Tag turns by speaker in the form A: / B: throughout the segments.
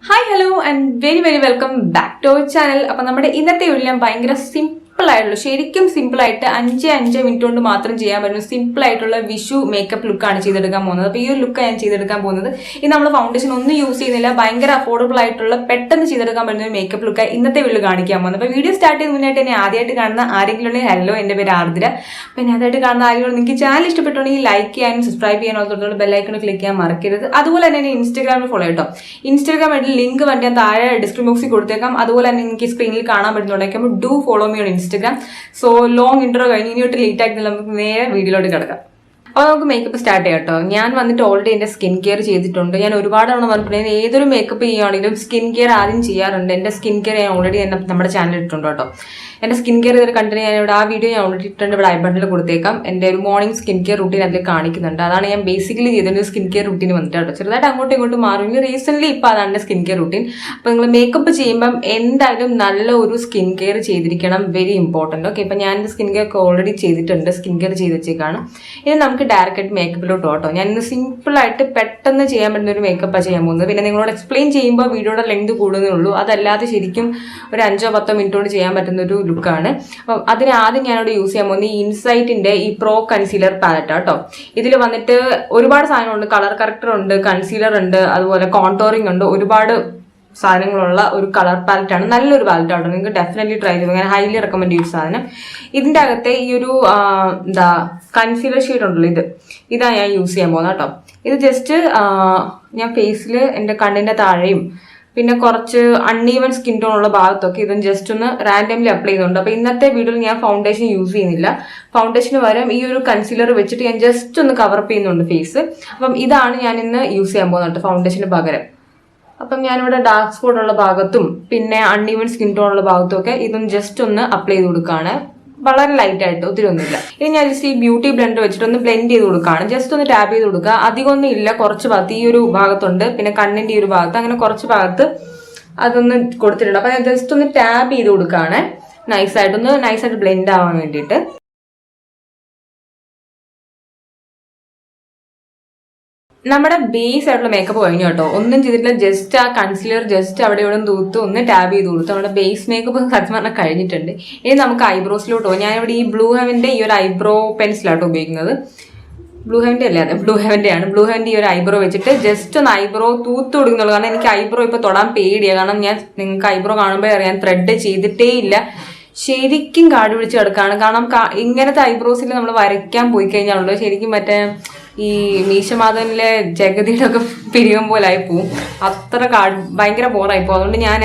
A: Hi, hello, and very welcome back to our channel. Now, we will simple. ശരിക്കും simple ആയിട്ട് 5 minute കൊണ്ട് മാത്രം ചെയ്യാൻ പറ്റുന്ന സിമ്പിൾ ആയിട്ടുള്ള വിഷു മേക്കപ്പ് ലുക്കാണ് ചെയ്തെടുക്കാൻ പോകുന്നത്. അപ്പോൾ ഈ ഒരു ലുക്ക് ഞാൻ ചെയ്തെടുക്കാൻ പോകുന്നത് ഇത് നമ്മൾ ഫൗണ്ടേഷൻ ഒന്നും യൂസ് ചെയ്യുന്നില്ല, ഭയങ്കര അഫോർഡബിൾ ആയിട്ടുള്ള പെട്ടെന്ന് ചെയ്തെടുക്കാൻ പറ്റുന്ന മേക്കപ്പ് ലുക്ക് ഇന്നത്തെ വീഡിയോ കാണിക്കാൻ പോകുന്നത്. അപ്പോൾ വീഡിയോ സ്റ്റാർട്ട് ചെയ്യുന്ന മുന്നായിട്ട് എന്നെ ആദ്യമായിട്ട് കാണുന്ന ആരെങ്കിലും ഉണ്ടെങ്കിൽ ഹലോ, എൻ്റെ പേര് ആർദ്ര. പിന്നെ ആദ്യമായിട്ട് കാണുന്ന ആരെങ്കിലും നിങ്ങൾക്ക് ചാനൽ ഇഷ്ടപ്പെട്ടുണ്ടെങ്കിൽ ലൈക്ക് ചെയ്യാനും സബ്സ്ക്രൈബ് ചെയ്യാനും തൊട്ടുള്ള ബെല്ലൈക്കൺ ക്ലിക്ക് ചെയ്യാൻ മറക്കരുത്. അതുപോലെ തന്നെ എന്നെ ഇൻസ്റ്റാഗ്രാമിൽ ഫോളോ ചെയ്യട്ടോ. ഇൻസ്റ്റാഗ്രാമിൽ ലിങ്ക് വേണ്ടി ഞാൻ താഴെ ഡിസ്ക്രിപ്ഷൻ ബോക്സിൽ കൊടുത്തേക്കാം. അതുപോലെ തന്നെ എനിക്ക് സ്ക്രീനിൽ കാണാൻ പറ്റുന്നുണ്ടെങ്കിൽ do follow me on Instagram. So long intro കഴിഞ്ഞ് ഇനിയോട്ട് ലേറ്റ് ആയിട്ട് നമുക്ക് നേരെ വീഡിയോയിലോട്ട് കിടക്കാം. അപ്പോൾ നമുക്ക് മേക്കപ്പ് സ്റ്റാർട്ട് ചെയ്യാം കേട്ടോ. ഞാൻ വന്നിട്ട് ഓൾറെഡി എൻ്റെ സ്കിൻ കെയർ ചെയ്തിട്ടുണ്ട്. ഞാൻ ഒരുപാട് തവണ പറഞ്ഞിട്ടുണ്ട് ഏതൊരു മേക്കപ്പ് ചെയ്യുകയാണെങ്കിലും സ്കിൻ കെയർ ആദ്യം ചെയ്യാറുണ്ട്. എൻ്റെ സ്കിൻ കെയർ ഞാൻ ഓൾറെഡി നമ്മുടെ ചാനലിൽ ഇട്ടിട്ടുണ്ട് കേട്ടോ. എൻ്റെ സ്കിൻ കെയർ ഇതൊരു കണ്ടിന്യൂ ഞാനിവിടെ ആ വീഡിയോ ഞാൻ ഓൾറെഡി ഇട്ടിട്ടുണ്ട്. ഇവിടെ ഐ ബട്ടണിൽ കൊടുത്തേക്കാം. എൻ്റെ ഒരു മോർണിംഗ് സ്കിൻ കെയർ റുട്ടീൻ അതിൽ കാണിക്കുന്നുണ്ട്. അതാണ് ഞാൻ ബേസിക്കലി ചെയ്തൊരു സ്കിൻ കെയർ റുട്ടീൻ വന്നിട്ട് കേട്ടോ. ചെറുതായിട്ട് അങ്ങോട്ടും ഇങ്ങോട്ടും മാറും. റീസെൻ്റ്ലി ഇപ്പോൾ അതാണ് എൻ്റെ സ്കിൻ കെയർ റുട്ടീൻ. അപ്പോൾ നിങ്ങൾ മേക്കപ്പ് ചെയ്യുമ്പം എന്തായാലും നല്ല ഒരു സ്കിൻ കെയർ ചെയ്തിരിക്കണം, വെരി ഇമ്പോർട്ടൻറ്റ്. ഓക്കെ, ഇപ്പം ഞാൻ എൻ്റെ സ്കിൻ കെയർ ഒക്കെ ഓൾറെഡി ചെയ്തിട്ടുണ്ട്, സ്കിൻ കെയർ ചെയ്ത് വെച്ചേക്കാണ്. ഇനി നമുക്ക് ഡയറക്റ്റ് മേക്കപ്പിലോട്ട് കേട്ടോ. ഞാൻ ഇന്ന് സിമ്പിളായിട്ട് പെട്ടെന്ന് ചെയ്യാൻ പറ്റുന്ന ഒരു മേക്കപ്പാണ് ചെയ്യാൻ പോകുന്നത്. പിന്നെ നിങ്ങളോട് എക്സ്പ്ലെയിൻ ചെയ്യുമ്പോൾ വീഡിയോയുടെ ലെങ്ത് കൂടുന്നേ ഉള്ളൂ. അതല്ലാതെ ശരിക്കും ഒരു 5-10 മിനിറ്റ് കൊണ്ട് ചെയ്യാൻ പറ്റുന്ന ഒരു ലുക്കാണ്. അപ്പം അതിന് ആദ്യം ഞാനിവിടെ യൂസ് ചെയ്യാൻ പോകുന്നത് ഈ ഇൻസൈറ്റിന്റെ ഈ പ്രോ കൺസീലർ പാലറ്റ് കേട്ടോ. ഇതിൽ വന്നിട്ട് ഒരുപാട് സാധനങ്ങളുണ്ട്. കളർ കറക്റ്റർ ഉണ്ട്, കൺസീലർ ഉണ്ട്, അതുപോലെ കോൺടോറിംഗ് ഉണ്ട്. ഒരുപാട് സാധനങ്ങളുള്ള ഒരു കളർ പാലറ്റാണ്. നല്ലൊരു പാലറ്റ് ആട്ടോ. നിങ്ങൾക്ക് ഡെഫിനറ്റ്ലി ട്രൈ ചെയ്തു. ഞാൻ ഹൈലി റെക്കമെൻഡ് ചെയ്യൊരു സാധനം. ഇതിൻ്റെ അകത്തെ ഈ ഒരു കൺസീലർ ഷെയ്ഡ് ഉണ്ടല്ലോ, ഇതാണ് ഞാൻ യൂസ് ചെയ്യാൻ പോകുന്നത് കേട്ടോ. ഇത് ജസ്റ്റ് ഞാൻ ഫേസിൽ എൻ്റെ കണ്ണിൻ്റെ താഴെയും പിന്നെ കുറച്ച് അൺഈവൻ സ്കിൻ ടോൺ ഉള്ള ഭാഗത്തൊക്കെ ഇതും ജസ്റ്റ് ഒന്ന് റാൻഡംലി അപ്ലൈ ചെയ്യുന്നുണ്ട്. അപ്പോൾ ഇന്നത്തെ വീഡിയോയിൽ ഞാൻ ഫൗണ്ടേഷൻ യൂസ് ചെയ്യുന്നില്ല. ഫൗണ്ടേഷന് പകരം ഈ ഒരു കൺസീലർ വെച്ചിട്ട് ഞാൻ ജസ്റ്റ് ഒന്ന് കവറപ്പ് ചെയ്യുന്നുണ്ട് ഫേസ്. അപ്പം ഇതാണ് ഞാൻ ഇന്ന് യൂസ് ചെയ്യാൻ പോകുന്നത് ഫൗണ്ടേഷന് പകരം. അപ്പം ഞാനിവിടെ ഡാർക്ക് സ്പോട്ട് ഉള്ള ഭാഗത്തും പിന്നെ അൺഈവൻ സ്കിൻ ടോൺ ഉള്ള ഭാഗത്തും ഒക്കെ ഇതും ജസ്റ്റ് ഒന്ന് അപ്ലൈ ചെയ്ത് കൊടുക്കുകയാണ്. വളരെ ലൈറ്റ് ആയിട്ട്, ഒത്തിരി ഒന്നുമില്ല. ഇനി ഞാൻ ജസ്റ്റ് ഈ ബ്യൂട്ടി ബ്ലെൻഡർ വെച്ചിട്ട് ഒന്ന് ബ്ലെൻഡ് ചെയ്ത് കൊടുക്കുകയാണ്. ജസ്റ്റ് ഒന്ന് ടാപ്പ് ചെയ്ത് കൊടുക്കുക. അധികം ഒന്നും ഇല്ല, കുറച്ച് ഭാഗത്ത് ഈ ഒരു ഭാഗത്തുണ്ട്, പിന്നെ കണ്ണിന്റെ ഈ ഒരു ഭാഗത്ത്, അങ്ങനെ കുറച്ച് ഭാഗത്ത് അതൊന്ന് കൊടുത്തിട്ടുണ്ട്. അപ്പൊ ഞാൻ ജസ്റ്റ് ഒന്ന് ടാപ്പ് ചെയ്ത് കൊടുക്കുകയാണ് നൈസായിട്ട് ബ്ലെൻഡ് ആവാൻ വേണ്ടിയിട്ട്. നമ്മുടെ ബേസ് ആയിട്ടുള്ള മേക്കപ്പ് കഴിഞ്ഞു കേട്ടോ. ഒന്നും ചെയ്തിട്ടില്ല, ജസ്റ്റ് ആ കൺസീലർ ജസ്റ്റ് അവിടെ ഇവിടെ തൂത്ത് ഒന്ന് ടാബ് ചെയ്ത് കൊടുത്തു. നമ്മുടെ ബേസ് മേക്കപ്പ് സത്യം പറഞ്ഞാൽ കഴിഞ്ഞിട്ടുണ്ട്. ഇനി നമുക്ക് ഐബ്രോസിലോട്ട് പോകും. ഞാനിവിടെ ഈ ബ്ലൂ ഹെവന്റെ ഈ ഒരു ഐബ്രോ പെൻസിലാട്ടോ ഉപയോഗിക്കുന്നത്. ബ്ലൂ ഹെവന്റെ അല്ലേ, അതെ ബ്ലൂ ഹെവന്റെ ആണ്. ബ്ലൂ ഹെവന്റെ ഈ ഒരു ഐബ്രോ വെച്ചിട്ട് ജസ്റ്റ് ഒന്ന് ഐബ്രോ തൂത്ത് കൊടുക്കുന്നുള്ളൂ. കാരണം എനിക്ക് ഐബ്രോ ഇപ്പൊ തൊടാൻ പേടിയാണ്. കാരണം നിങ്ങൾക്ക് ഐബ്രോ കാണുമ്പോൾ അറിയാൻ ത്രെഡ് ചെയ്തിട്ടേ ഇല്ല, ശരിക്കും കാട് പിടിച്ച് കിടക്കുകയാണ്. കാരണം ഇങ്ങനത്തെ ഐബ്രോസിൽ നമ്മൾ വരയ്ക്കാൻ പോയി കഴിഞ്ഞാൽ ശരിക്കും മറ്റേ ഈ മീശമാധവനിലെ ജഗതിയുടെ ഒക്കെ പിരികം പോലായി പോവും. അത്ര ഭയങ്കര ബോറായി പോകും. അതുകൊണ്ട് ഞാൻ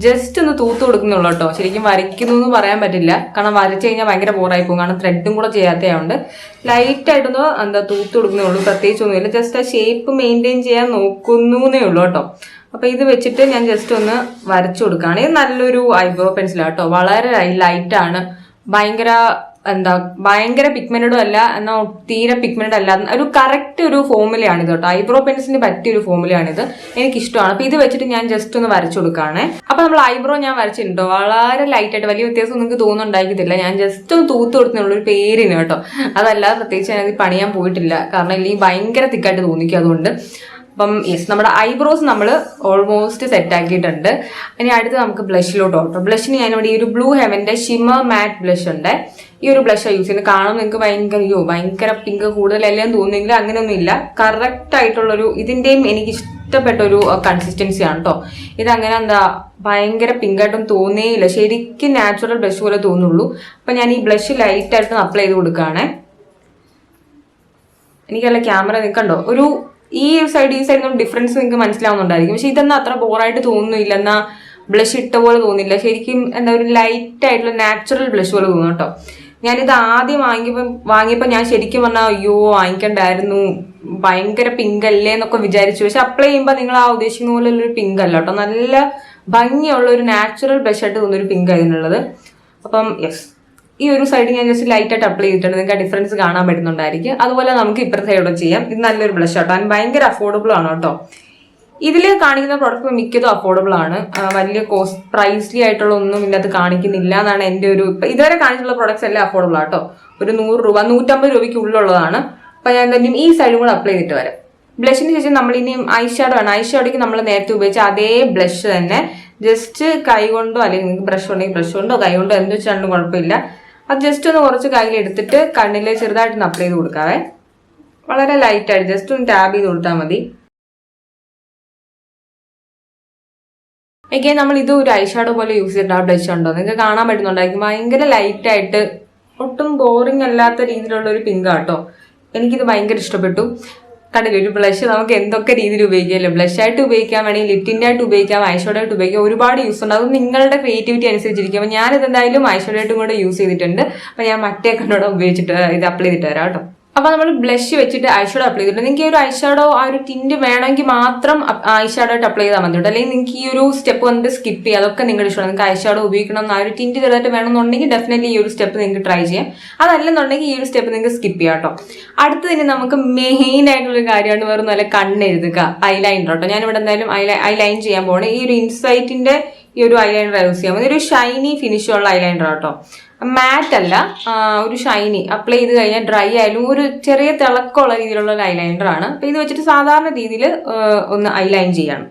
A: ജസ്റ്റ് ഒന്ന് തൂത്ത് കൊടുക്കുന്നുള്ളൂ കേട്ടോ. ശരിക്കും വരയ്ക്കുന്നു എന്ന് പറയാൻ പറ്റില്ല, കാരണം വരച്ചു കഴിഞ്ഞാൽ ഭയങ്കര ബോറായി പോകും. കാരണം ത്രെഡും കൂടെ ചെയ്യാത്തതുകൊണ്ട് ലൈറ്റായിട്ടൊന്ന് തൂത്ത് കൊടുക്കുന്നുള്ളൂ. പ്രത്യേകിച്ചൊന്നുമില്ല, ജസ്റ്റ് ആ ഷേപ്പ് മെയിൻറ്റെയിൻ ചെയ്യാൻ നോക്കുന്നേ ഉള്ളൂ കേട്ടോ. അപ്പൊ ഇത് വെച്ചിട്ട് ഞാൻ ജസ്റ്റ് ഒന്ന് വരച്ചു കൊടുക്കുകയാണ്. ഇത് നല്ലൊരു ഐബ്രോ പെൻസിലാണ് കേട്ടോ. വളരെ ലൈറ്റാണ്, ഭയങ്കര പിഗ്മെന്റഡും അല്ല, എന്നാൽ തീരെ പിഗ്മെന്റഡ് അല്ല, ഒരു കറക്റ്റ് ഒരു ഫോമുലയാണ് ഇത് കേട്ടോ. ഐബ്രോ പെൻസിലിന് പറ്റിയ ഒരു ഫോമുലയാണിത്, എനിക്കിഷ്ടമാണ്. അപ്പൊ ഇത് വെച്ചിട്ട് ഞാൻ ജസ്റ്റ് ഒന്ന് വരച്ചു കൊടുക്കുകയാണ്. അപ്പൊ നമ്മൾ ഐബ്രോ ഞാൻ വരച്ചിട്ടുണ്ടോ, വളരെ ലൈറ്റായിട്ട്, വലിയ വ്യത്യാസം നിങ്ങൾക്ക് തോന്നുന്നുണ്ടായിരിക്കത്തില്ല. ഞാൻ ജസ്റ്റ് ഒന്ന് തൂത്ത് കൊടുത്തുള്ള ഒരു പേരിന് കേട്ടോ. അതല്ലാതെ പ്രത്യേകിച്ച് ഞാനത് പണിയാൻ പോയിട്ടില്ല, കാരണം ഇല്ലെങ്കിൽ ഭയങ്കര തിക്കായിട്ട് തോന്നിക്കും. അതുകൊണ്ട് അപ്പം നമ്മുടെ ഐബ്രോസ് നമ്മൾ ഓൾമോസ്റ്റ് സെറ്റ് ആക്കിയിട്ടുണ്ട്. ഇനി അടുത്ത് നമുക്ക് ബ്ലഷിലോട്ട് കേട്ടോ. ബ്ലഷിന് ഞാനിവിടെ ഈ ഒരു ബ്ലൂ ഹെവന്റെ ഷിമ്മർ മാറ്റ് ബ്ലഷ് ഉണ്ട്. ഈ ഒരു ബ്ലഷ് യൂസ് ചെയ്യുന്നത്. കാണുമ്പോൾ നിങ്ങൾക്ക് ഭയങ്കര പിങ്ക് കൂടുതലെല്ലാം തോന്നുന്നെങ്കിൽ അങ്ങനെയൊന്നും ഇല്ല. കറക്റ്റ് ആയിട്ടുള്ളൊരു, ഇതിന്റെയും എനിക്ക് ഇഷ്ടപ്പെട്ട ഒരു കൺസിസ്റ്റൻസിയാണ് കേട്ടോ. ഇതങ്ങനെ ഭയങ്കര പിങ്കായിട്ടും തോന്നേയില്ല, ശരിക്കും നാച്ചുറൽ ബ്ലഷ് പോലെ തോന്നുള്ളൂ. അപ്പൊ ഞാൻ ഈ ബ്ലഷ് ലൈറ്റായിട്ട് അപ്ലൈ ചെയ്ത് കൊടുക്കുകയാണ്. എനിക്കല്ല ക്യാമറ നിൽക്കണ്ടോ, ഈ സൈഡ് ഡിഫറൻസ് നിങ്ങൾക്ക് മനസ്സിലാവുന്നുണ്ടായിരിക്കും. പക്ഷെ ഇതൊന്നും അത്ര ബോറായിട്ട് തോന്നുന്നില്ല, എന്നാ ബ്ലഷ് ഇട്ട പോലെ തോന്നില്ല. ശരിക്കും ഒരു ലൈറ്റ് ആയിട്ടുള്ള നാച്ചുറൽ ബ്ലഷ് പോലെ തോന്നും കേട്ടോ. ഞാനിത് ആദ്യം വാങ്ങിയപ്പോൾ ഞാൻ ശരിക്കും പറഞ്ഞാൽ വാങ്ങിക്കണ്ടായിരുന്നു, ഭയങ്കര പിങ്ക് അല്ലേ എന്നൊക്കെ വിചാരിച്ചു. പക്ഷെ അപ്ലൈ ചെയ്യുമ്പോൾ നിങ്ങൾ ആ ഉദ്ദേശിക്കുന്ന പോലെ ഒരു പിങ്ക് അല്ല കേട്ടോ. നല്ല ഭംഗിയുള്ള ഒരു നാച്ചുറൽ ബ്ലഷ് ആയിട്ട് തോന്നുന്നൊരു പിങ്ക് ആയിരുന്നുള്ളത്. അപ്പം ഈ ഒരു സൈഡ് ഞാൻ ജസ്റ്റ് ലൈറ്റായിട്ട് അപ്ലൈ ചെയ്തിട്ടുണ്ട്. നിങ്ങൾക്ക് ആ ഡിഫറൻസ് കാണാൻ പറ്റുന്നുണ്ടായിരിക്കും. അതുപോലെ നമുക്ക് ഇപ്പുറത്തെ സൈഡോടെ ചെയ്യാം. ഇത് നല്ലൊരു ബ്ലഷ് ആട്ടോ, അതിന് ഭയങ്കര അഫോർഡബിൾ ആണ് കേട്ടോ. ഇതിൽ കാണിക്കുന്ന പ്രോഡക്റ്റ് മിക്കതും അഫോർഡബിൾ ആണ്, വലിയ പ്രൈസ്ലി ആയിട്ടുള്ള ഒന്നും ഇതിനകത്ത് കാണിക്കുന്നില്ല എന്നാണ് എൻ്റെ ഒരു, ഇതുവരെ കാണിച്ചിട്ടുള്ള പ്രോഡക്ട്സ് എല്ലാം അഫോർഡബിൾ ആട്ടോ. ഒരു 100 രൂപ 150 രൂപയ്ക്ക് ഉള്ളുള്ളതാണ്. അപ്പൊ ഞാൻ എന്തായാലും ഈ സൈഡും കൂടെ അപ്ലൈ ചെയ്തിട്ട് വരാം. ബ്ലഷിന് ശേഷം നമ്മൾ ഇനിയും ഐഷാഡോ ആണ്. ഐഷാഡോയ്ക്ക് നമ്മൾ നേരത്തെ ഉപയോഗിച്ച അതേ ബ്ലഷ് തന്നെ ജസ്റ്റ് കൈ കൊണ്ടോ അല്ലെങ്കിൽ നിങ്ങൾക്ക് ബ്രഷ് ഉണ്ടെങ്കിൽ ബ്രഷ് കൊണ്ടോ കൈ കൊണ്ടോ എന്ത് വെച്ചാലും കുഴപ്പമില്ല. അത് ജസ്റ്റ് ഒന്ന് കുറച്ച് കയ്യിലെടുത്തിട്ട് കണ്ണിൽ ചെറുതായിട്ടൊന്ന് അപ്ലൈ ചെയ്ത് കൊടുക്കാവേ. വളരെ ലൈറ്റായിട്ട് ജസ്റ്റ് ഒന്ന് ടാബ് ചെയ്ത് കൊടുത്താൽ മതി. ഓക്കെ, നമ്മൾ ഇത് ഒരു ഐഷാഡോ പോലെ യൂസ് ചെയ്തിട്ട് ആ ബ്ലഷ് ഉണ്ടോ നിങ്ങൾക്ക് കാണാൻ പറ്റുന്നുണ്ടായിരിക്കും. ഭയങ്കര ലൈറ്റായിട്ട് ഒട്ടും ബോറിംഗ് അല്ലാത്ത രീതിയിലുള്ള ഒരു പിങ്ക് ആട്ടോ. എനിക്കിത് ഭയങ്കര ഇഷ്ടപ്പെട്ടു. കണ്ടില്ലേ, ഒരു ബ്ലഷ് നമുക്ക് എന്തൊക്കെ രീതിയിൽ ഉപയോഗിക്കാമല്ലോ. ബ്ലഷ് ആയിട്ട് ഉപയോഗിക്കാൻ വേണമെങ്കിൽ ലിപ്റ്റിൻ്റെ ആയിട്ട് ഉപയോഗിക്കാം, ഐഷാഡോ ആയിട്ട് ഉപയോഗിക്കാം. ഒരുപാട് യൂസ് ഉണ്ട്. അത് നിങ്ങളുടെ ക്രിയേറ്റിവിറ്റി അനുസരിച്ചിരിക്കും. അപ്പോൾ ഞാനിത് എന്തായാലും ഐഷാഡോ ആയിട്ടും കൂടെ യൂസ് ചെയ്തിട്ടുണ്ട്. അപ്പോൾ ഞാൻ മറ്റേ കണ്ണോടെ ഉപയോഗിച്ചിട്ട് ഇത് അപ്ലൈ ചെയ്തിട്ട് വരാം കേട്ടോ. അപ്പോൾ നമ്മൾ ബ്ലഷ് വെച്ചിട്ട് ഐഷാഡോ അപ്ലൈ ചെയ്തിട്ടുണ്ട്. നിങ്ങൾക്ക് ഈ ഒരു ഐഷാഡോ ആ ഒരു ടിന്റ് വേണമെങ്കിൽ മാത്രം ഐഷാഡോ ആയിട്ട് അപ്ലൈ ചെയ്താൽ മതി കേട്ടോ. അല്ലെങ്കിൽ നിങ്ങൾക്ക് ഈ ഒരു സ്റ്റെപ്പ് വന്നിട്ട് സ്കിപ്പ് ചെയ്യാം. അതൊക്കെ നിങ്ങളുടെ ഇഷ്ടമാണ്. നിങ്ങൾക്ക് ഐഷാഡോ ഉപയോഗിക്കണം ആ ഒരു ടിന്റ് ചെറുതായിട്ട് വേണമെന്നുണ്ടെങ്കിൽ ഡെഫിനറ്റ്ലി ഈ ഒരു സ്റ്റെപ്പ് നിങ്ങൾക്ക് ട്രൈ ചെയ്യാം. അതല്ലെന്നുണ്ടെങ്കിൽ ഈ ഒരു സ്റ്റെപ്പ് നിങ്ങൾക്ക് സ്കിപ്പ് ചെയ്യാം കേട്ടോ. അടുത്ത് തന്നെ നമുക്ക് മെയിൻ ആയിട്ടുള്ളൊരു കാര്യമാണ് വേറെ നല്ല കണ്ണെഴുതുക, ഐലൈനർ കേട്ടോ. ഞാനിവിടെ എന്തായാലും ഐലൈൻ ചെയ്യാൻ പോകണം. ഈ ഒരു ഇൻസൈറ്റിന്റെ ഈ ഒരു ഐലൈനർ യൂസ് ചെയ്യാൻ മതി. ഒരു ഷൈനി ഫിനിഷുള്ള ഐലൈനർ കേട്ടോ. മാറ്റ് അല്ല, ഒരു ഷൈനി. അപ്ലൈ ചെയ്ത് കഴിഞ്ഞാൽ ഡ്രൈ ആയാലും ഒരു ചെറിയ തിളക്കമുള്ള രീതിയിലുള്ള ഒരു ഐലൈനർ ആണ്. അപ്പൊ ഇത് വെച്ചിട്ട് സാധാരണ രീതിയിൽ ഒന്ന് ഐലൈൻ ചെയ്യണം.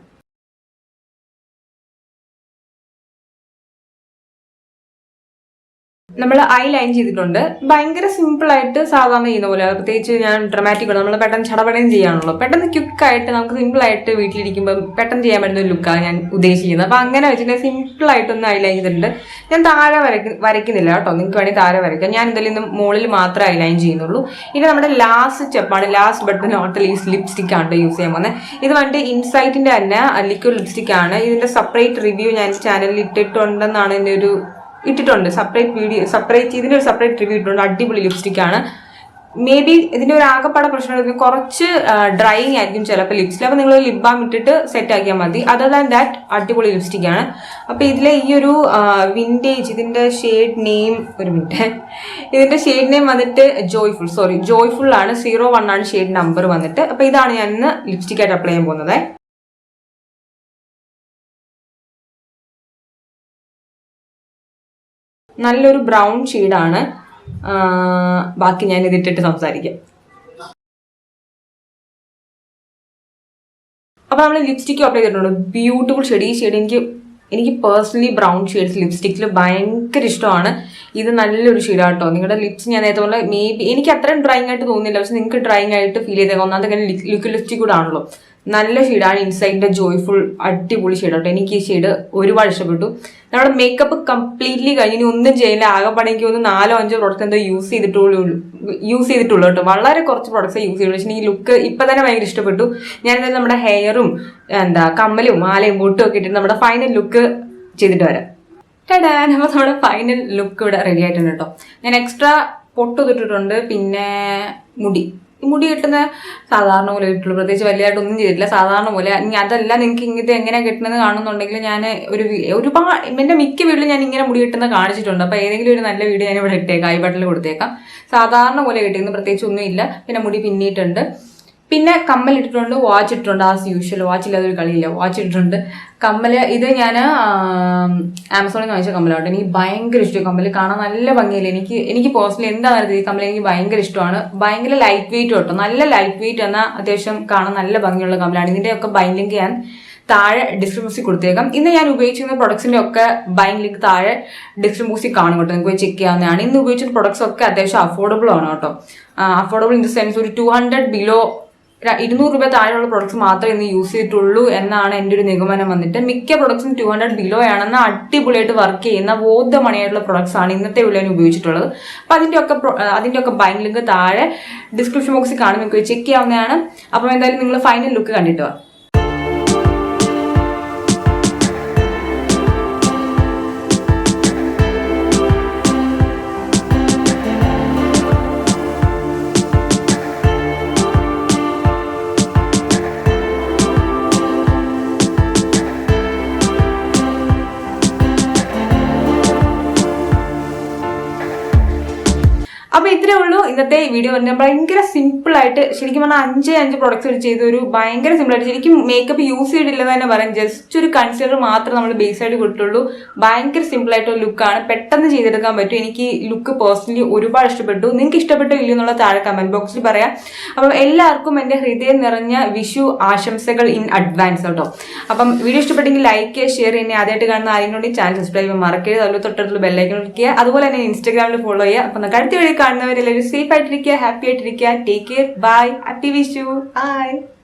A: നമ്മൾ ഐ ലൈൻ ചെയ്തിട്ടുണ്ട്. ഭയങ്കര സിമ്പിൾ ആയിട്ട് സാധാരണ ചെയ്യുന്ന പോലെ, പ്രത്യേകിച്ച് ഞാൻ ഡ്രമാറ്റിക് ആണ്. നമ്മൾ പെട്ടെന്ന് ചടപടയും ചെയ്യാണല്ലോ. പെട്ടെന്ന് ക്വിക്കായിട്ട് നമുക്ക് സിമ്പിൾ ആയിട്ട് വീട്ടിലിരിക്കുമ്പോൾ പെട്ടെന്ന് ചെയ്യാൻ പറ്റുന്ന ഒരു ലുക്കാണ് ഞാൻ ഉദ്ദേശിക്കുന്നത്. അപ്പൊ അങ്ങനെ വെച്ചിട്ട് സിമ്പിൾ ആയിട്ടൊന്ന് ഐ ലൈൻ ചെയ്തിട്ടുണ്ട്. ഞാൻ താഴെ വരയ്ക്കുന്നില്ല കേട്ടോ. നിങ്ങൾക്ക് വേണമെങ്കിൽ താഴെ വരയ്ക്കാം. ഞാൻ എന്തായാലും ഇന്ന് മുകളിൽ മാത്രമേ ഐ ലൈൻ ചെയ്യുന്നുള്ളൂ. ഇനി നമ്മുടെ ലാസ്റ്റ് സ്റ്റെപ്പാണ്, last but not least lipstick ആണ് യൂസ് ചെയ്യാൻ പോകുന്നത്. ഇത് വന്നിട്ട് ഇൻസൈറ്റിന്റെ തന്നെ ലിക്വിഡ് ലിപ്സ്റ്റിക് ആണ്. ഇതിന്റെ സെപ്പറേറ്റ് റിവ്യൂ ഞാൻ ചാനലിൽ ഇട്ടിട്ടുണ്ടെന്നാണ് എൻ്റെ ഒരു ഇട്ടിട്ടുണ്ട്. ഇതിന്റെ ഒരു സെപ്പറേറ്റ് റിവ്യൂ ഇട്ടിട്ടുണ്ട്. അടിപൊളി ലിപ്സ്റ്റിക് ആണ്. മേ ബി ഇതിന്റെ ഒരു ആകെപ്പാടെ പ്രശ്നം കുറച്ച് ഡ്രൈയിങ് ആയിരിക്കും ചിലപ്പോൾ ലിപ്സിൽ. അപ്പൊ നിങ്ങൾ ലിപ് ബാം ഇട്ടിട്ട് സെറ്റ് ആക്കിയാൽ മതി. അതർ ദാൻ ദാറ്റ് അടിപൊളി ലിപ്സ്റ്റിക് ആണ്. അപ്പൊ ഇതിലെ ഈ ഒരു വിൻറ്റേജ്, ഇതിന്റെ ഷെയ്ഡ് നെയിം ഒരു മിനിറ്റ്, ഇതിന്റെ ഷെയ്ഡ് നെയിം വന്നിട്ട് ജോയ്ഫുൾ ആണ്. 01 ആണ് ഷെയ്ഡ് നമ്പർ വന്നിട്ട്. അപ്പൊ ഇതാണ് ഞാൻ ഇന്ന് ലിപ്സ്റ്റിക് ആയിട്ട് അപ്ലൈ ചെയ്യാൻ പോകുന്നത്. നല്ലൊരു ബ്രൗൺ ഷെയ്ഡാണ്. ബാക്കി ഞാൻ ഇതിട്ടിട്ട് സംസാരിക്കാം. അപ്പൊ നമ്മൾ ലിപ്സ്റ്റിക് അപ്ലൈ ചെയ്തിട്ടുണ്ട്. Beautiful shade. ഈ ഷെയ്ഡ് എനിക്ക് പേഴ്സണലി ബ്രൗൺ ഷെയ്ഡ്സ് ലിപ്സ്റ്റിക്കിൽ ഭയങ്കര ഇഷ്ടമാണ്. ഇത് നല്ലൊരു ഷെയ്ഡാണ് കേട്ടോ. നിങ്ങളുടെ ലിപ്സ് ഞാൻ നേരത്തെ പോലെ മേ ബി എനിക്ക് അത്രയും ഡ്രൈങ് ആയിട്ട് തോന്നുന്നില്ല, പക്ഷെ നിങ്ങൾക്ക് ഡ്രൈങ് ആയിട്ട് ഫീൽ ചെയ്തേക്കാം. ഒന്നാമത്തെ കാര്യം ലിക്വിഡ് ലിപ്സ്റ്റിക് കൂടെ ആണല്ലോ. നല്ല ഷെയ്ഡാണ്. ഇൻസൈഡിന്റെ ജോയ്ഫുൾ അടിപൊളി ഷെയ്ഡ് കേട്ടോ. എനിക്ക് ഈ ഷെയ്ഡ് ഒരുപാട് ഇഷ്ടപ്പെട്ടു. നമ്മുടെ മേക്കപ്പ് കംപ്ലീറ്റ്ലി കഴിഞ്ഞ് ഇനി ഒന്നും ചെയ്യില്ല. ആകെപ്പാടെ എനിക്ക് ഒന്ന് 4-5 പ്രോഡക്റ്റ് എന്തോ യൂസ് ചെയ്തിട്ടുള്ളൂ കേട്ടോ. വളരെ കുറച്ച് പ്രോഡക്ട്സ് യൂസ് ചെയ്തുള്ളൂ. പക്ഷേ ഈ ലുക്ക് ഇപ്പൊ തന്നെ ഭയങ്കര ഇഷ്ടപ്പെട്ടു. ഞാൻ എന്തായാലും നമ്മുടെ ഹെയറും കമ്മലും മാലയും ബൊട്ടും ഒക്കെ ഇട്ടിട്ട് നമ്മുടെ ഫൈനൽ ലുക്ക് ചെയ്തിട്ട് വരാം. അപ്പോൾ നമ്മുടെ ഫൈനൽ ലുക്ക് ഇവിടെ റെഡി ആയിട്ടുണ്ട് കേട്ടോ. ഞാൻ എക്സ്ട്രാ പൊട്ട് ഇട്ടിട്ടുണ്ട്. പിന്നെ മുടി കിട്ടുന്ന സാധാരണ പോലെ കിട്ടുള്ളൂ. പ്രത്യേകിച്ച് വലിയതായിട്ടൊന്നും ചെയ്തിട്ടില്ല, സാധാരണ പോലെ. ഇനി അതല്ല നിങ്ങൾക്ക് ഇങ്ങനത്തെ എങ്ങനെയാണ് കിട്ടുന്നത് കാണുന്നുണ്ടെങ്കിൽ ഞാൻ ഒരുപാട് എൻ്റെ മിക്ക വീട്ടിലും ഞാൻ ഇങ്ങനെ മുടി കിട്ടുന്നത് കാണിച്ചിട്ടുണ്ട്. അപ്പോൾ ഏതെങ്കിലും ഒരു നല്ല വീഡിയോ ഞാൻ ഇവിടെ ഇട്ടേക്കാം, ഐ ബട്ടണിൽ കൊടുത്തേക്കാം. സാധാരണ പോലെ കിട്ടുന്നത്, പ്രത്യേകിച്ച് ഒന്നുമില്ല. പിന്നെ മുടി പിന്നിയിട്ടുണ്ട്. പിന്നെ കമ്മൽ ഇട്ടിട്ടുണ്ട്, വാച്ച് ഇട്ടിട്ടുണ്ട്. ആസ് യൂഷ്വൽ വാച്ചില്ലാതെ ഒരു കളിയില്ല, വാച്ച് ഇട്ടിട്ടുണ്ട്. കമ്മല് ഇത് ഞാൻ ആമസോണിൽ നിന്ന് വാങ്ങിച്ച കമ്മലാണ്. എനിക്ക് ഭയങ്കര ഇഷ്ടമാണ് കമ്മല്. കാണാൻ നല്ല ഭംഗിയില്ല. എനിക്ക് പേഴ്സണലി എന്താണെന്ന് ഈ കമ്മൽ എനിക്ക് ഭയങ്കര ഇഷ്ടമാണ്. ഭയങ്കര ലൈറ്റ് വെയിറ്റ് കേട്ടോ. നല്ല ലൈറ്റ് വെയിറ്റ് എന്നാൽ അത്യാവശ്യം കാണാൻ നല്ല ഭംഗിയുള്ള കമ്മലാണ്. ഇതിൻ്റെയൊക്കെ ബൈൻഡ് ലിങ്ക് ഞാൻ താഴെ ഡിസ്ക്രിപ്ഷനിൽ കൊടുത്തേക്കാം. ഇന്ന് ഞാൻ ഉപയോഗിച്ചിരുന്ന പ്രൊഡക്ട്സിന്റെ ഒക്കെ ബൈൻഡ് ലിങ്ക് താഴെ ഡിസ്ക്രിപ്ഷനിൽ കാണും കേട്ടോ. നിങ്ങൾക്ക് ചെക്ക് ചെയ്യാവുന്നതാണ്. ഇന്ന് ഉപയോഗിച്ച പ്രൊഡക്ട്സ് ഒക്കെ അത്യാവശ്യം അഫോർഡബിൾ ആണ് കേട്ടോ. അഫോർഡബിൾ ഇൻ ദ സെൻസ് ഒരു 200 ബിലോ 200 രൂപ താഴെയുള്ള പ്രൊഡക്ട്സ് മാത്രമേ ഇന്ന് യൂസ് ചെയ്തിട്ടുള്ളൂ എന്നാണ് എൻ്റെ ഒരു നിഗമനം വന്നിട്ട്. മിക്ക പ്രൊഡക്ട്സും 200 ബിലോ ആണെന്ന് അടിപൊളിയായിട്ട് വർക്ക് ചെയ്യുന്ന ബോധമണിയായിട്ടുള്ള പ്രൊഡക്ട്സ് ആണ് ഇന്നത്തെ വിലയിൽ ഉപയോഗിച്ചിട്ടുള്ളത്. അപ്പം അതിൻ്റെ ഒക്കെ ബൈൻഡ് ലിങ്ക് താഴെ ഡിസ്ക്രിപ്ഷൻ ബോക്സിൽ കാണും, നിങ്ങൾക്ക് ചെക്ക് ചെയ്യാവുന്നതാണ്. അപ്പം എന്തായാലും നിങ്ങൾ ഫൈനൽ ലുക്ക് കണ്ടിട്ട് വാ. അപ്പൊ ഇത്രേ ഉള്ളൂ ഇന്നത്തെ വീഡിയോ. ഭയങ്കര സിമ്പിൾ ആയിട്ട് ശരിക്കും പറഞ്ഞാൽ 5 പ്രൊഡക്ട്സ് ചെയ്ത ഒരു ഭയങ്കര സിമ്പിൾ ആയിട്ട് ശരിക്കും മേക്കപ്പ് യൂസ് ചെയ്തിട്ടില്ലെന്ന് തന്നെ പറയാം. ജസ്റ്റ് ഒരു കൺസീലർ മാത്രം നമ്മൾ ബേസ് ആയിട്ട് കൊടുത്തുള്ളൂ. ഭയങ്കര സിമ്പിൾ ആയിട്ടുള്ള ലുക്കാണ്, പെട്ടെന്ന് ചെയ്തെടുക്കാൻ പറ്റും. എനിക്ക് ലുക്ക് പേഴ്സണലി ഒരുപാട് ഇഷ്ടപ്പെട്ടു. നിങ്ങൾക്ക് ഇഷ്ടപ്പെട്ടോ ഇല്ലയോ എന്നുള്ള താഴെ കമന്റ് ബോക്സിൽ പറയാം. അപ്പം എല്ലാവർക്കും എന്റെ ഹൃദയം നിറഞ്ഞ വിഷു ആശംസകൾ ഇൻ അഡ്വാൻസ് കേട്ടോ. അപ്പം വീഡിയോ ഇഷ്ടപ്പെട്ടെങ്കിൽ ലൈക്ക് ഷെയർ ചെയ്യുക. ആദ്യമായിട്ട് കാണുന്ന ആരെങ്കിലും ചാനൽ സബ്സ്ക്രൈബ് ചെയ്യാൻ മറക്കരുത്. അതുപോലെ തൊട്ടടുത്തുള്ള ബെല്ലൈക്കൺ ക്ലിക്ക് ചെയ്യുക. അതുപോലെ തന്നെ ഇൻസ്റ്റാഗ്രാമിൽ ഫോളോ ചെയ്യുക. അപ്പം അടുത്ത വീഡിയോ കാണുന്നവരെല്ലാവരും സേഫ് ആയിട്ടിരിക്കുക, ഹാപ്പി ആയിട്ടിരിക്കുക. Take care, bye, happy Vishu, by.